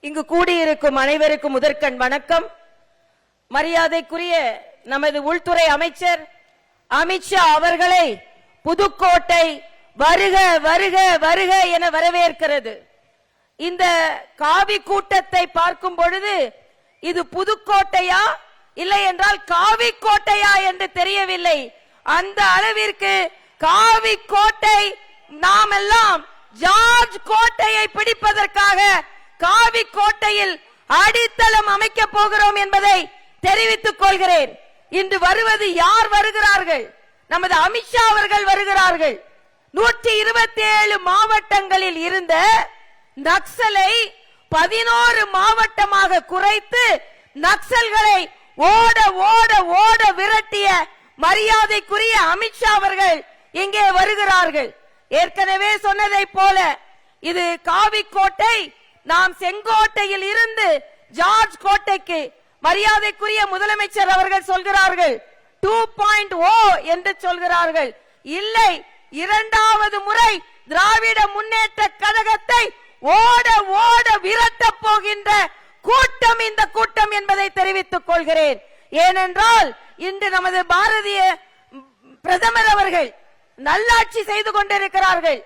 இங்கு கூடியிருக்கும் அனைவருக்கும் முதற்கண் வணக்கம். மரியாதைக்குரிய நமது உள்துறை அமைச்சர் அமித்ஷா அவர்களை புதுக்கோட்டை வருக வருக வருக என வரவேற்கிறது. இந்த காவி கூட்டத்தை பார்க்கும் பொழுது இது புதுக்கோட்டையா இல்லை என்றால் காவி கோட்டையா என்று தெரியவில்லை. அந்த அளவிற்கு காவி கோட்டை, நாம் எல்லாம் ஜார்ஜ் கோட்டையை பிடிப்பதற்காக காவி கோட்டையில் அடித்தளம் அமைக்க போகிறோம் என்பதை தெரிவித்துக் கொள்கிறேன். இன்று வருவது யார் வருகிறார்கள்? நமது அமித்ஷா அவர்கள் வருகிறார்கள். 127 மாவட்டங்களில் இருந்த நக்சலை 11 மாவட்டமாக குறைத்து நக்சல்களை ஓட ஓட ஓட விரட்டிய மரியாதைக்குரிய அமித்ஷா அவர்கள் இங்கே வருகிறார்கள். ஏற்கனவே சொன்னதை போல இது காவி கோட்டை. நாம் செங்கோட்டையில் இருந்து ஜார்ஜ் கோட்டைக்கு மரியாதைக்குரிய முதலமைச்சர் அவர்கள் சொல்கிறார்கள் 2.0 என்று சொல்கிறார்கள். இல்லை, இரண்டாவது முறை திராவிட முன்னேற்ற கழகத்தை ஓட ஓட விரட்ட போகின்ற கூட்டம் இந்த கூட்டம் என்பதை தெரிவித்துக் கொள்கிறேன். ஏனென்றால் இன்று நமது பாரதிய பிரதமர் அவர்கள் நல்லாட்சி செய்து கொண்டிருக்கிறார்கள்.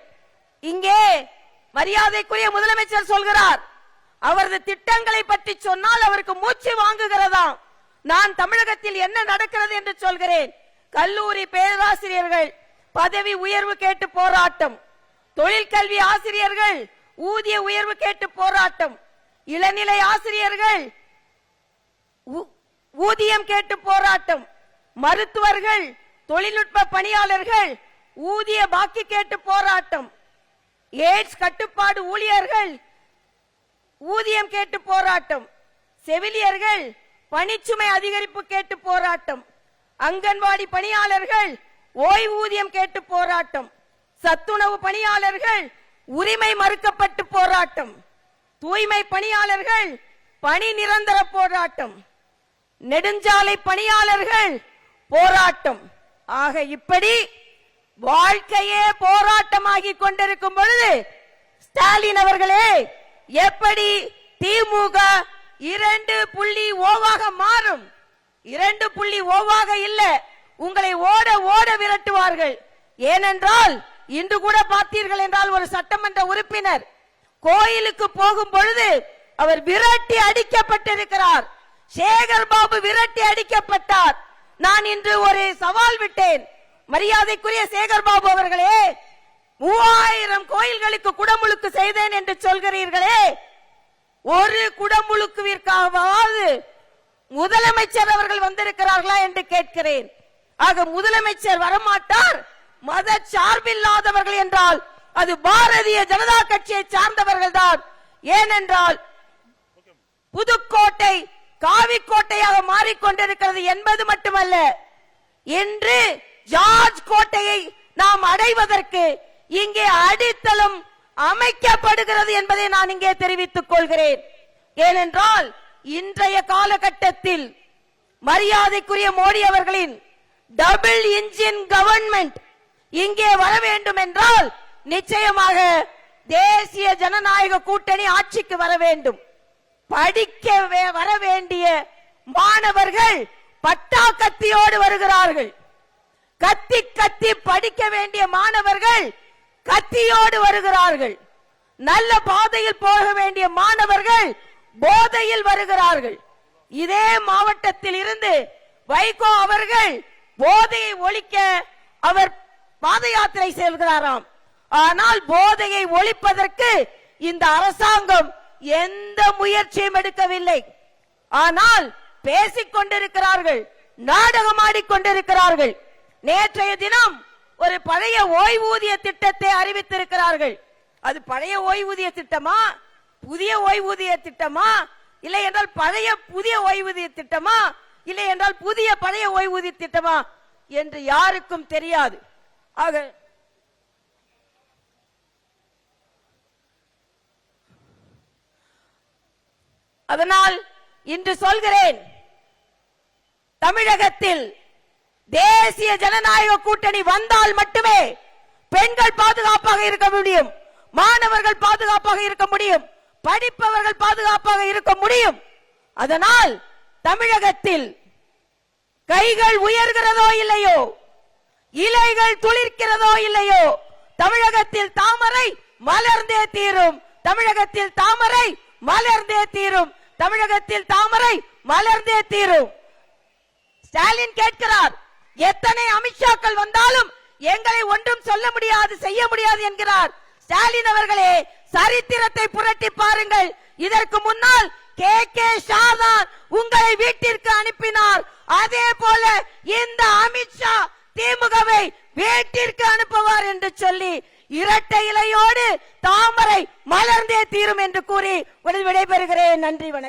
இங்கே மரியாதைக்குரிய முதலமைச்சர் சொல்கிறார், அவரது திட்டங்களை பற்றி சொன்னால் அவருக்கு மூச்சு வாங்குகிறதாம். நான் தமிழகத்தில் என்ன நடக்கிறது என்று சொல்கிறேன். கல்லூரி பேராசிரியர்கள் பதவி உயர்வு கேட்டு போராட்டம், தொழிற்கல்வி ஆசிரியர்கள் ஊதிய உயர்வு கேட்டு போராட்டம், இளநிலை ஆசிரியர்கள் ஊதியம் கேட்டு போராட்டம், மருத்துவர்கள் தொழில்நுட்ப பணியாளர்கள் ஊதிய பாக்கி கேட்டு போராட்டம், எய்ட்ஸ் கட்டுப்பாடு ஊழியர்கள் ஊதியம் கேட்டு போராட்டம், செவிலியர்கள் பணிச்சுமை அதிகரிப்பு கேட்டு போராட்டம், அங்கன்வாடி பணியாளர்கள் ஓய்வூதியம் கேட்டு போராட்டம், சத்துணவு பணியாளர்கள் உரிமை மறுக்கப்பட்டு போராட்டம், தூய்மை பணியாளர்கள் பணி நிரந்தர போராட்டம், நெடுஞ்சாலை பணியாளர்கள் போராட்டம். ஆக இப்படி வாழ்க்கையே போராட்டமாகி கொண்டிருக்கும் பொழுது ஸ்டாலின் அவர்களே, எப்படி திமுக 2.0 மாறும்? 2.0 இல்ல, உங்களை ஓட ஓட விரட்டுவார்கள். ஏனென்றால் இன்று கூட பார்த்தீர்கள் என்றால் ஒரு சட்டமன்ற உறுப்பினர் கோயிலுக்கு போகும் பொழுது அவர் விரட்டி அடிக்கப்பட்டிருக்கிறார். சேகர் பாபு விரட்டி அடிக்கப்பட்டார். நான் இன்று ஒரு சவால் விட்டேன். மரியாதைக்குரிய சேகர் பாபு அவர்களே, 3000 கோயில்களுக்கு குடமுழுக்கு செய்தேன் என்று சொல்கிறீர்களே, ஒரு குடமுழுக்குவிற்காவது முதலமைச்சர் அவர்கள் வந்திருக்கிறார்களா என்று கேட்கிறேன். ஆக முதலமைச்சர் வரமாட்டார். மத சார்பில்லாதவர்கள் என்றால் அது பாரதிய ஜனதா கட்சியை சார்ந்தவர்கள் தான். ஏனென்றால் புதுக்கோட்டை காவி கோட்டையாக மாறிக்கொண்டிருக்கிறது என்பது மட்டுமல்ல, இன்று ஜார்ஜ் கோட்டையை நாம் அடைவதற்கு இங்கே அடித்தளம் அமைக்கப்படுகிறது என்பதை நான் இங்கே தெரிவித்துக் கொள்கிறேன். ஏனென்றால் இன்றைய காலகட்டத்தில் மரியாதைக்குரிய மோடி அவர்களின் டபுள் இன்ஜின் கவர்மெண்ட் இங்கே வர வேண்டும் என்றால் நிச்சயமாக தேசிய ஜனநாயக கூட்டணி ஆட்சிக்கு வர வேண்டும். படிக்க வர வேண்டிய மாணவர்கள் பட்டா கத்தியோடு வருகிறார்கள். கத்தி கத்தி படிக்க வேண்டிய மாணவர்கள் கத்தியோடு வருகிறார்கள். நல்ல பாதையில் போக வேண்டிய மாணவர்கள் போதையில் வருகிறார்கள். இதே மாவட்டத்தில் இருந்து வைகோ அவர்கள் போதையை ஒழிக்க அவர் பாத யாத்திரை செல்கிறாராம். ஆனால் போதையை ஒழிப்பதற்கு இந்த அரசாங்கம் எந்த முயற்சியும் எடுக்கவில்லை. ஆனால் பேசிக் கொண்டிருக்கிறார்கள், நாடகமாடிக்கொண்டிருக்கிறார்கள். நேற்றைய தினம் ஒரு பழைய ஓய்வூதிய திட்டத்தை அறிவித்திருக்கிறார்கள். அது பழைய ஓய்வூதிய திட்டமா, புதிய ஓய்வூதிய திட்டமா, இல்லை என்றால் பழைய புதிய ஓய்வூதிய திட்டமா, இல்லை என்றால் புதிய பழைய ஓய்வூதிய திட்டமா என்று யாருக்கும் தெரியாது. ஆக அதனால் இன்று சொல்கிறேன், தமிழகத்தில் தேசிய ஜனநாயக கூட்டணி வந்தால் மட்டுமே பெண்கள் பாதுகாப்பாக இருக்க முடியும், மாணவர்கள் பாதுகாப்பாக இருக்க முடியும், படிப்பவர்கள் பாதுகாப்பாக இருக்க முடியும். அதனால் தமிழகத்தில் கைகள் உயர்கிறதோ இல்லையோ, இலைகள் துளிர்க்கிறதோ இல்லையோ, தமிழகத்தில் தாமரை மலர்ந்தே தீரும். தமிழகத்தில் தாமரை மலர்ந்தே தீரும். தமிழகத்தில் தாமரை மலர்ந்தே தீரும். ஸ்டாலின் கேட்கிறார், எத்தனை அமித்ஷாக்கள் வந்தாலும் எங்களை ஒன்றும் சொல்ல முடியாது, செய்ய முடியாது என்கிறார். ஸ்டாலின் அவர்களே, சரித்திரத்தை புரட்டி பாருங்கள். இதற்கு முன்னால் கே ஷா தான் உங்களை வீட்டிற்கு அனுப்பினார். அதே போல இந்த அமித்ஷா திமுகவை வீட்டிற்கு அனுப்புவார் என்று சொல்லி இரட்டை இலையோடு தாமரை மலர்ந்தே தீரும் என்று கூறி விடைபெறுகிறேன். நன்றி, வணக்கம்.